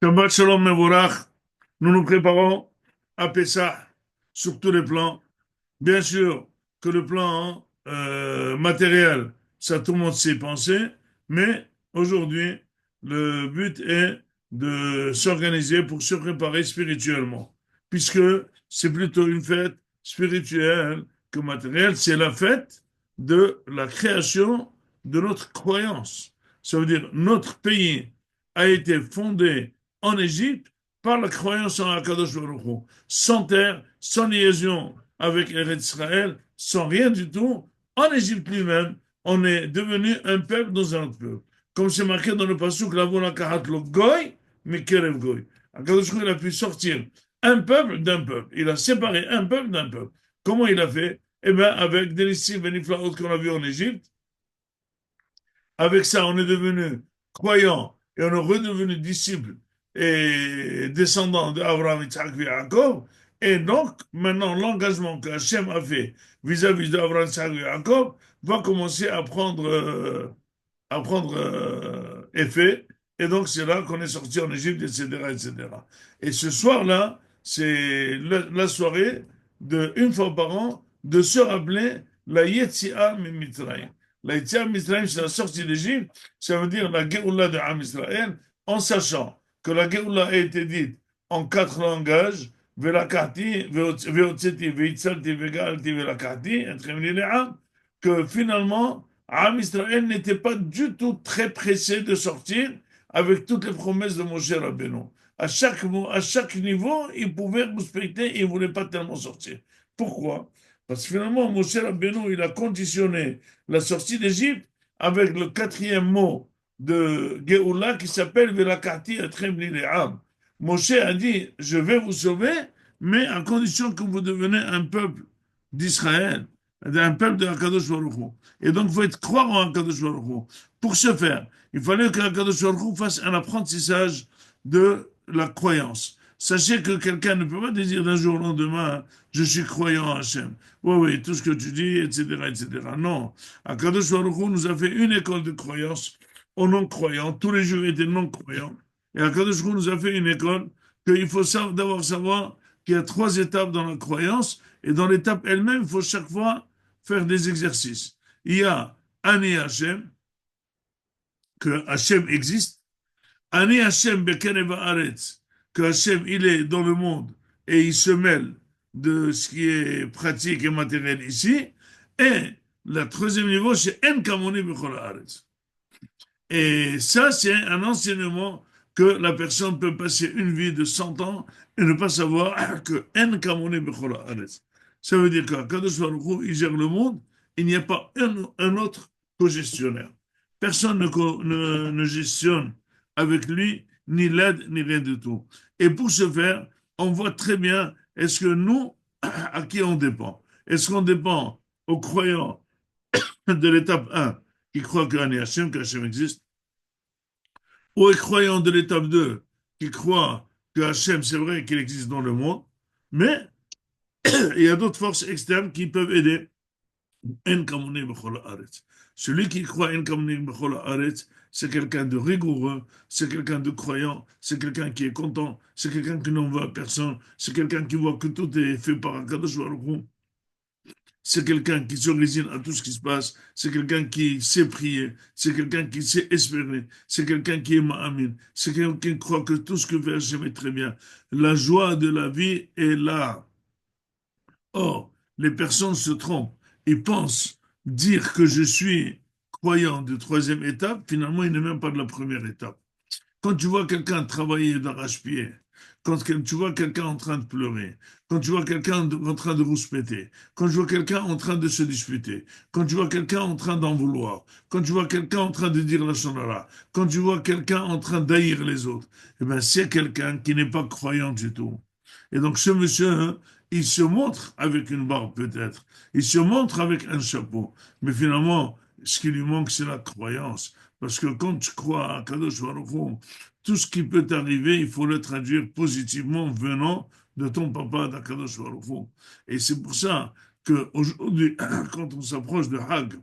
Shabbat Shalom Mevorach, nous nous préparons à Pessah sur tous les plans. Bien sûr que le plan matériel, ça tout le monde sait penser, mais aujourd'hui, le but est de s'organiser pour se préparer spirituellement, puisque c'est plutôt une fête spirituelle que matérielle, c'est la fête de la création de notre croyance. Ça veut dire notre pays a été fondé en Égypte par la croyance en Akadosh Baruch Hu. Sans terre, sans liaison avec Eretz Israël, sans rien du tout, en Égypte lui-même, on est devenu un peuple dans un autre peuple. Comme c'est marqué dans le passage, la vola kahat lo goy, mais kerev goy. Akadosh Baruch Hu, il a pu sortir un peuple d'un peuple. Il a séparé un peuple d'un peuple. Comment il a fait? Eh bien, avec des lissim beniflaot qu'on a vu en Égypte, avec ça, on est devenu croyant et on est redevenu disciple et descendant d'Abraham, Isaac et Jacob. Et donc, maintenant, l'engagement que Hachem a fait vis-à-vis d'Abraham, Isaac et Jacob va commencer à prendre effet. Et donc, c'est là qu'on est sorti en Égypte, etc., etc. Et ce soir-là, c'est la soirée de, une fois par an, de se rappeler la Yetziat Mitzrayim. La Yetziat Mitzrayim, c'est la sortie d'Égypte, ça veut dire la Géoula de Am Israël, en sachant que la Géoula a été dite en 4 langages, Velakati, Veotseti, Veitzalti, Vegalti, Velakati, que finalement, Am Israël n'était pas du tout très pressé de sortir avec toutes les promesses de Moshe Rabbeinu. À chaque niveau, il pouvait respecter et il ne voulait pas tellement sortir. Pourquoi? Parce que finalement, Moshe Rabbeinu, il a conditionné la sortie d'Égypte avec le quatrième mot de Géoula qui s'appelle Velakati Etrem Lile'am. Moshe a dit, je vais vous sauver, mais à condition que vous deveniez un peuple d'Israël, un peuple de Akadosh Baruch Hu. Et donc, il faut être croire en Akadosh Baruch Hu. Pour ce faire, il fallait qu'Akadosh Baruch Hu fasse un apprentissage de la croyance. Sachez que quelqu'un ne peut pas dire d'un jour au lendemain, je suis croyant en Hachem. Oui, oui, tout ce que tu dis, etc., etc. Non. Akadosh Baruch Hu nous a fait une école de croyance aux non-croyants. Tous les Juifs étaient non-croyants. Et Akadosh Baruch Hu nous a fait une école qu'il faut d'abord savoir qu'il y a 3 étapes dans la croyance. Et dans l'étape elle-même, il faut chaque fois faire des exercices. Il y a Ani Hachem, que Hachem existe. Ani Hachem Bekerev Haaretz, que Hachem, il est dans le monde et il se mêle de ce qui est pratique et matériel ici. Et le troisième niveau, c'est En Kamoni Bechol Haaretz. Et ça, c'est un enseignement que la personne peut passer une vie de 100 ans et ne pas savoir que En Kamoni Bechol Haaretz. Ça veut dire qu'Akadosh Baruch Hu, il gère le monde, il n'y a pas un autre co-gestionnaire. Personne ne gestionne avec lui ni l'aide ni rien du tout. Et pour ce faire, on voit très bien est-ce que nous, à qui on dépend. Est-ce qu'on dépend aux croyants de l'étape 1 qui croient qu'Hachem existe, ou aux croyants de l'étape 2 qui croient que Hachem, c'est vrai qu'il existe dans le monde, mais il y a d'autres forces externes qui peuvent aider. En Kamoni Bechol Haaretz. Celui qui croit En Kamoni Bechol Haaretz, c'est quelqu'un de rigoureux, c'est quelqu'un de croyant, c'est quelqu'un qui est content, c'est quelqu'un qui n'en veut à personne, c'est quelqu'un qui voit que tout est fait par Akadosh Baruch Hu. C'est quelqu'un qui se résigne à tout ce qui se passe, c'est quelqu'un qui sait prier, c'est quelqu'un qui sait espérer, c'est quelqu'un qui est ma'amin, c'est quelqu'un qui croit que tout ce que fait Hachem est très bien. La joie de la vie est là. Or, les personnes se trompent. Ils pensent dire que je suis croyant de troisième étape, finalement, il n'est même pas de la première étape. Quand tu vois quelqu'un travailler d'arrache-pied, quand tu vois quelqu'un en train de pleurer, quand tu vois quelqu'un en train de rouspéter, quand tu vois quelqu'un en train de se disputer, quand tu vois quelqu'un en train d'en vouloir, quand tu vois quelqu'un en train de dire la shonara, quand tu vois quelqu'un en train d'haïr les autres, eh bien, c'est quelqu'un qui n'est pas croyant du tout. Et donc, ce monsieur, hein, il se montre avec une barbe peut-être, il se montre avec un chapeau, mais finalement, ce qui lui manque, c'est la croyance. Parce que quand tu crois à Kadosh Baruch Hu, tout ce qui peut t'arriver, il faut le traduire positivement venant de ton papa d'Akadosh Baruch Hu. Et c'est pour ça qu'aujourd'hui, quand on s'approche de Hag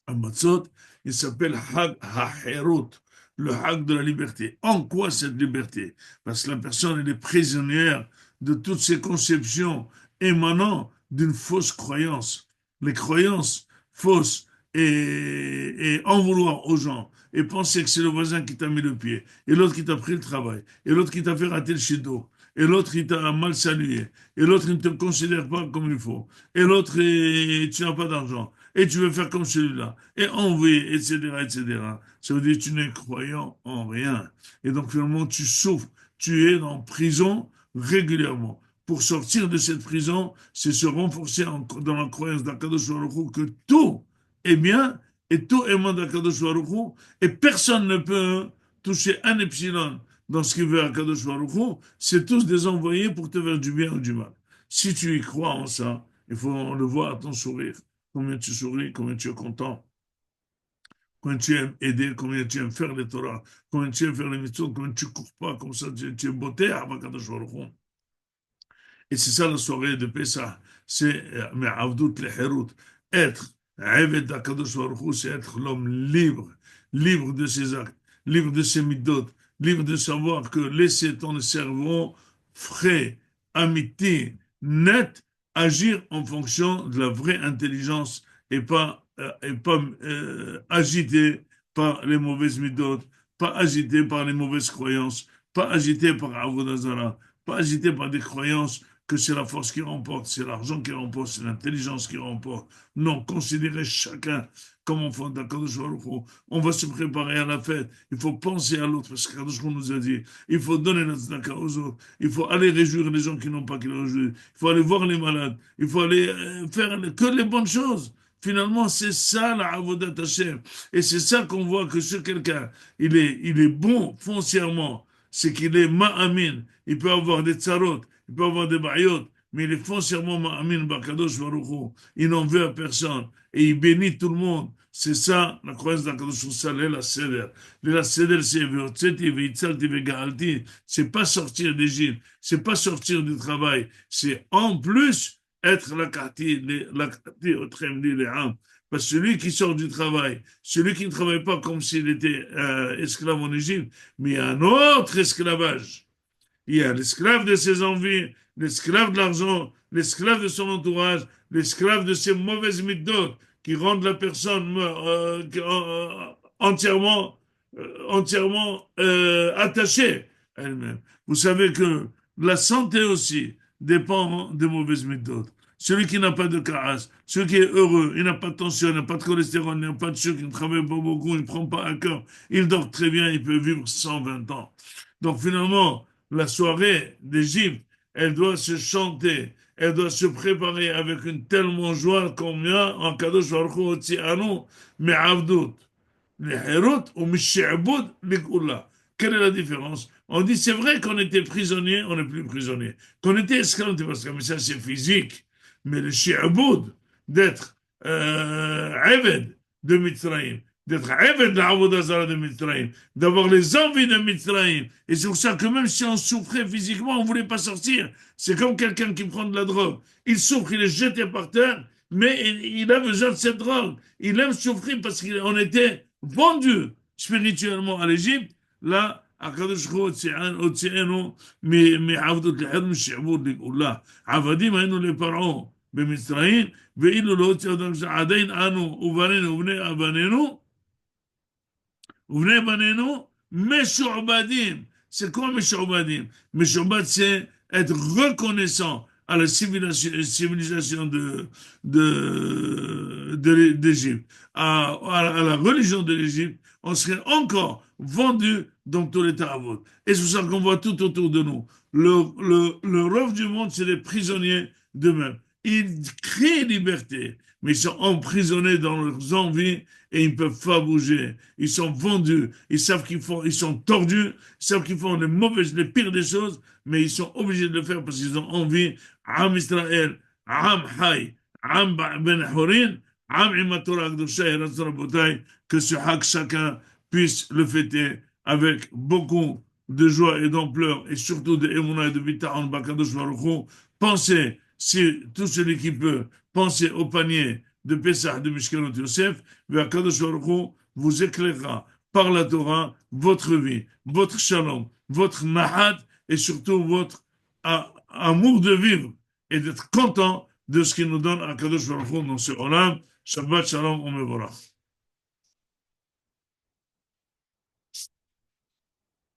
Hamatzot, il s'appelle Hag HaHerut, le haq de la liberté. En quoi cette liberté? Parce que la personne, elle est prisonnière de toutes ces conceptions émanant d'une fausse croyance. Les croyances fausses et en vouloir aux gens et penser que c'est le voisin qui t'a mis le pied et l'autre qui t'a pris le travail et l'autre qui t'a fait rater le chido et l'autre qui t'a mal salué et l'autre il ne te considère pas comme il faut et l'autre tu n'as pas d'argent et tu veux faire comme celui-là et envie, etc., etc. Ça veut dire que tu n'es croyant en rien. Et donc finalement tu souffres, tu es en prison régulièrement. Pour sortir de cette prison, c'est se renforcer dans la croyance d'Akadosh Baruch Hu que tout est bien et tout émane d'Akadosh Baruch Hu et personne ne peut toucher un epsilon dans ce qu'il veut Akadosh Baruch Hu. C'est tous des envoyés pour te faire du bien ou du mal. Si tu y crois en ça, il faut le voir à ton sourire. Combien tu souris, combien tu es content, combien tu aimes aider, combien tu aimes faire les Torah, combien tu aimes faire les mitzvot, combien tu ne cours pas comme ça, tu es beauté à Akadosh Baruch Hu. Et c'est ça la soirée de Pessah. C'est Me'avdout leherut. Être Eved d'Akadosh Baruch Hu, c'est être l'homme libre, libre de ses actes, libre de ses mitzvot, libre de savoir que laisser ton cerveau frais, amitié, net, agir en fonction de la vraie intelligence et pas agité par les mauvaises mitzvot, pas agité par les mauvaises croyances, pas agité par Avodah Zarah, pas agité par des croyances que c'est la force qui remporte, c'est l'argent qui remporte, c'est l'intelligence qui remporte. Non, considérez chacun comme enfant d'Akadosh Baruch Hu. On va se préparer à la fête. Il faut penser à l'autre, parce qu'Akadosh Baruch Hu nous a dit, il faut donner la tzedaka aux autres. Il faut aller réjouir les gens qui n'ont pas qui le réjouir. Il faut aller voir les malades. Il faut aller faire que les bonnes choses. Finalement, c'est ça la Avodat Hashem. Et c'est ça qu'on voit que ce quelqu'un, il est bon foncièrement. C'est qu'il est ma'amin. Il peut avoir des tsarot, il peut avoir des baïot, mais il est foncièrement ma'amin bakadosh baruch Hu. Il n'en veut à personne. Et il bénit tout le monde. C'est ça, la croyance d'Akadosh Baruch Hu, ça, la seder. La seder, c'est ve'otzeti, ve'itzalti, ve'ga'alti. C'est pas sortir d'Égypte. C'est pas sortir du travail. C'est en plus être la kati otremli le'am. Parce que celui qui sort du travail, celui qui ne travaille pas comme s'il était esclave en Égypte, mais il y a un autre esclavage. Il y a l'esclave de ses envies, l'esclave de l'argent, l'esclave de son entourage, l'esclave de ses mauvaises mitzvot qui rendent la personne entièrement attachée à elle-même. Vous savez que la santé aussi dépend des mauvaises méthodes. Celui qui n'a pas de caresse, celui qui est heureux, il n'a pas de tension, il n'a pas de cholestérol, il n'a pas de sucre, il ne travaille pas beaucoup, il ne prend pas à cœur, il dort très bien, il peut vivre 120 ans. Donc finalement, la soirée d'Égypte, elle doit se chanter, elle doit se préparer avec une telle joie combien en Kadosh Baruch Hu Otzi'anu me'avdut l'herut ou mishi'bud l'ikula. Quelle est la différence? On dit c'est vrai qu'on était prisonnier, on n'est plus prisonnier. Qu'on était esclave, on était pas esclave, mais ça c'est physique. Mais le shi'bud, d'être Eved de Mitzrayim, d'être Eved de Avodah Zarah de Mitzrayim, d'avoir les envies de Mitzrayim. Et c'est pour ça que même si on souffrait physiquement, on ne voulait pas sortir. C'est comme quelqu'un qui prend de la drogue. Il souffre, il est jeté par terre, mais il a besoin de cette drogue. Il aime souffrir parce qu'on était vendu spirituellement à l'Égypte. Là, הקדוש ברוך הוא הוציאנו מעבדות לחרם משעבוד לגאולה. עבדים היינו לפרעה במצרים, ואילו לא הוציא אותנו עדיין אנו ובנינו ובני בנינו משועבדים. C'est quoi משועבדים? משועבד, c'est être reconnaissant à la civilisation d'Égypte, à la religion de l'Égypte, on serait encore vendu dans tous les taravot. Et c'est ça qu'on voit tout autour de nous. Le rêve du monde, c'est les prisonniers d'eux-mêmes. Ils crient liberté, mais ils sont emprisonnés dans leurs envies et ils ne peuvent pas bouger. Ils sont vendus, ils savent ils sont tordus, ils savent qu'ils font les pires des choses, mais ils sont obligés de le faire parce qu'ils ont envie. Am Israël, Am Hay, Am Ben Horin, Am Imatora Akdosha et Rabotai, que ce hak chacun puisse le fêter avec beaucoup de joie et d'ampleur et surtout de Emouna et de Vitaran Bakadosh Baruch Hu. Pensez, si tout celui qui peut, pensez au panier de Pessah de Mishkanot Yosef, Vakadosh Baruch Hu vous éclairera par la Torah, votre vie, votre shalom, votre nahat et surtout votre amour de vivre et d'être content de ce qu'il nous donne à Kadosh Baruch Hu dans ce olam. Shabbat shalom, on me voilà.